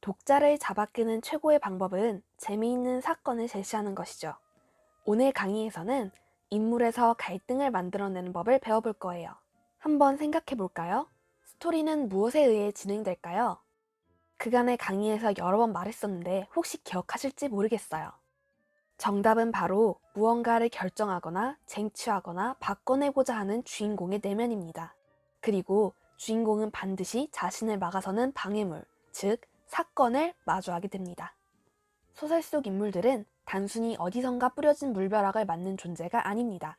독자를 잡아끄는 최고의 방법은 재미있는 사건을 제시하는 것이죠. 오늘 강의에서는 인물에서 갈등을 만들어내는 법을 배워볼 거예요. 한번 생각해 볼까요? 스토리는 무엇에 의해 진행될까요? 그간의 강의에서 여러 번 말했었는데 혹시 기억하실지 모르겠어요. 정답은 바로 무언가를 결정하거나 쟁취하거나 바꿔내고자 하는 주인공의 내면입니다. 그리고 주인공은 반드시 자신을 막아서는 방해물, 즉 사건을 마주하게 됩니다. 소설 속 인물들은 단순히 어디선가 뿌려진 물벼락을 맞는 존재가 아닙니다.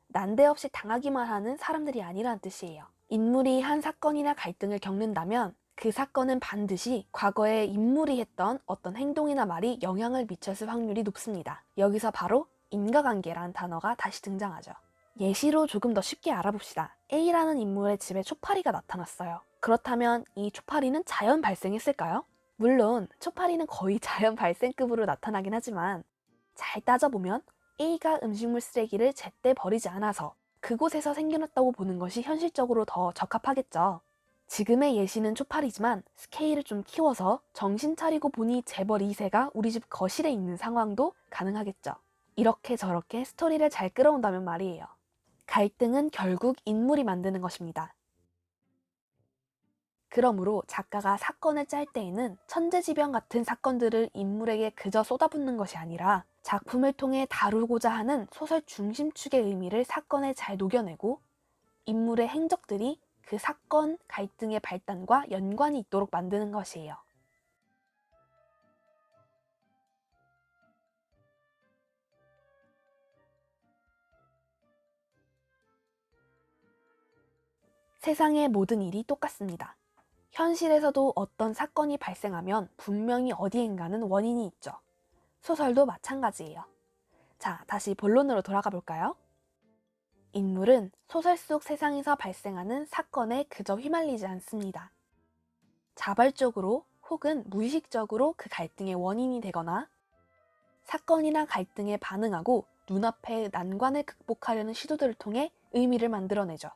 난데없이 당하기만 하는 사람들이 아니란 뜻이에요. 인물이 한 사건이나 갈등을 겪는다면 그 사건은 반드시 과거에 인물이 했던 어떤 행동이나 말이 영향을 미쳤을 확률이 높습니다. 여기서 바로 인과관계란 단어가 다시 등장하죠. 예시로 조금 더 쉽게 알아봅시다. A라는 인물의 집에 초파리가 나타났어요. 그렇다면 이 초파리는 자연 발생했을까요? 물론 초파리는 거의 자연 발생급으로 나타나긴 하지만 잘 따져보면 A가 음식물 쓰레기를 제때 버리지 않아서 그곳에서 생겨났다고 보는 것이 현실적으로 더 적합하겠죠. 지금의 예시는 초파리지만 스케일을 좀 키워서 정신 차리고 보니 재벌 2세가 우리 집 거실에 있는 상황도 가능하겠죠. 이렇게 저렇게 스토리를 잘 끌어온다면 말이에요. 갈등은 결국 인물이 만드는 것입니다. 그러므로 작가가 사건을 짤 때에는 천재지변 같은 사건들을 인물에게 그저 쏟아붓는 것이 아니라 작품을 통해 다루고자 하는 소설 중심축의 의미를 사건에 잘 녹여내고 인물의 행적들이 그 사건, 갈등의 발단과 연관이 있도록 만드는 것이에요. 세상의 모든 일이 똑같습니다. 현실에서도 어떤 사건이 발생하면 분명히 어디엔가는 원인이 있죠. 소설도 마찬가지예요. 자, 다시 본론으로 돌아가 볼까요? 인물은 소설 속 세상에서 발생하는 사건에 그저 휘말리지 않습니다. 자발적으로 혹은 무의식적으로 그 갈등의 원인이 되거나 사건이나 갈등에 반응하고 눈앞의 난관을 극복하려는 시도들을 통해 의미를 만들어내죠.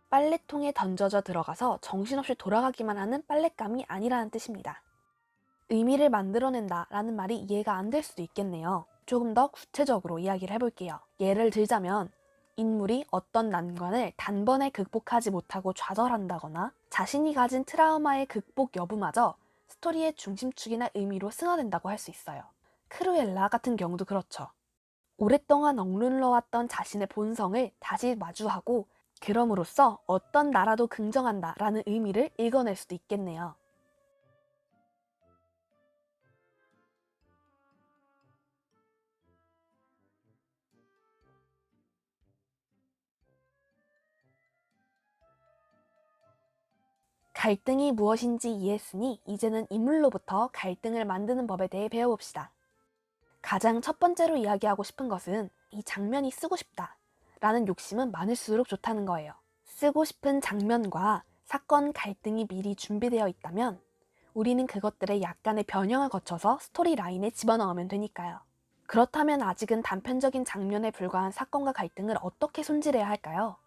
빨래통에 던져져 들어가서 정신없이 돌아가기만 하는 빨랫감이 아니라는 뜻입니다. 의미를 만들어낸다 라는 말이 이해가 안 될 수도 있겠네요. 조금 더 구체적으로 이야기를 해볼게요. 예를 들자면 인물이 어떤 난관을 단번에 극복하지 못하고 좌절한다거나 자신이 가진 트라우마의 극복 여부마저 스토리의 중심축이나 의미로 승화된다고 할 수 있어요. 크루엘라 같은 경우도 그렇죠. 오랫동안 억눌러왔던 자신의 본성을 다시 마주하고 그럼으로써 어떤 나라도 긍정한다 라는 의미를 읽어낼 수도 있겠네요. 갈등이 무엇인지 이해했으니 이제는 인물로부터 갈등을 만드는 법에 대해 배워봅시다. 가장 첫 번째로 이야기하고 싶은 것은 이 장면이 쓰고 싶다 라는 욕심은 많을수록 좋다는 거예요. 쓰고 싶은 장면과 사건 갈등이 미리 준비되어 있다면 우리는 그것들의 약간의 변형을 거쳐서 스토리 라인에 집어넣으면 되니까요. 그렇다면 아직은 단편적인 장면에 불과한 사건과 갈등을 어떻게 손질해야 할까요?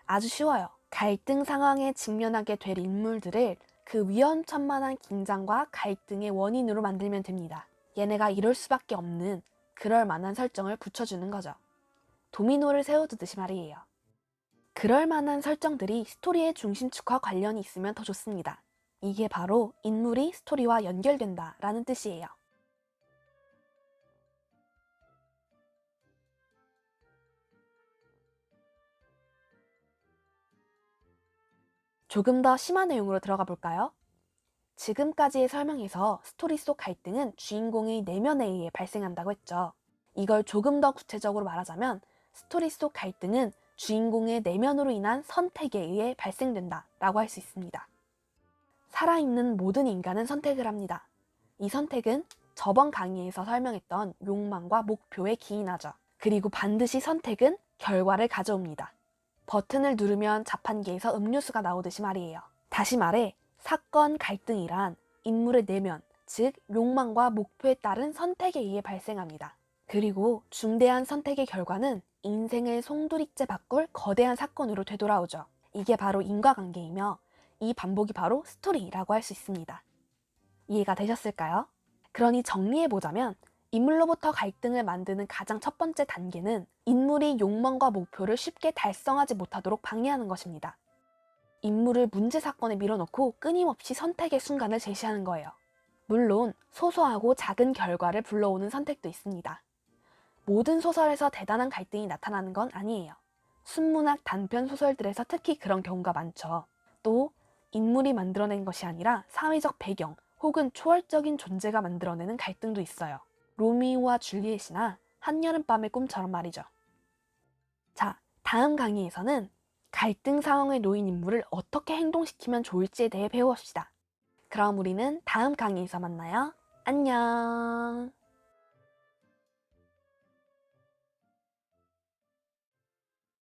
아주 쉬워요. 갈등 상황에 직면하게 될 인물들을 그 위험천만한 긴장과 갈등의 원인으로 만들면 됩니다. 얘네가 이럴 수밖에 없는 그럴 만한 설정을 붙여주는 거죠. 도미노를 세워두듯이 말이에요. 그럴 만한 설정들이 스토리의 중심축과 관련이 있으면 더 좋습니다. 이게 바로 인물이 스토리와 연결된다 라는 뜻이에요. 조금 더 심한 내용으로 들어가 볼까요? 지금까지의 설명에서 스토리 속 갈등은 주인공의 내면에 의해 발생한다고 했죠. 이걸 조금 더 구체적으로 말하자면 스토리 속 갈등은 주인공의 내면으로 인한 선택에 의해 발생된다 라고 할 수 있습니다. 살아있는 모든 인간은 선택을 합니다. 이 선택은 저번 강의에서 설명했던 욕망과 목표에 기인하죠. 그리고 반드시 선택은 결과를 가져옵니다. 버튼을 누르면 자판기에서 음료수가 나오듯이 말이에요. 다시 말해 사건 갈등이란 인물의 내면, 즉 욕망과 목표에 따른 선택에 의해 발생합니다. 그리고 중대한 선택의 결과는 인생을 송두리째 바꿀 거대한 사건으로 되돌아오죠. 이게 바로 인과관계이며 이 반복이 바로 스토리라고 할 수 있습니다. 이해가 되셨을까요? 그러니 정리해보자면 인물로부터 갈등을 만드는 가장 첫 번째 단계는 인물이 욕망과 목표를 쉽게 달성하지 못하도록 방해하는 것입니다. 인물을 문제 사건에 밀어넣고 끊임없이 선택의 순간을 제시하는 거예요. 물론 소소하고 작은 결과를 불러오는 선택도 있습니다. 모든 소설에서 대단한 갈등이 나타나는 건 아니에요. 순문학 단편 소설들에서 특히 그런 경우가 많죠. 또 인물이 만들어낸 것이 아니라 사회적 배경 혹은 초월적인 존재가 만들어내는 갈등도 있어요. 로미오와 줄리엣이나 한여름밤의 꿈처럼 말이죠. 자, 다음 강의에서는 갈등 상황에 놓인 인물을 어떻게 행동시키면 좋을지에 대해 배워봅시다. 그럼 우리는 다음 강의에서 만나요. 안녕.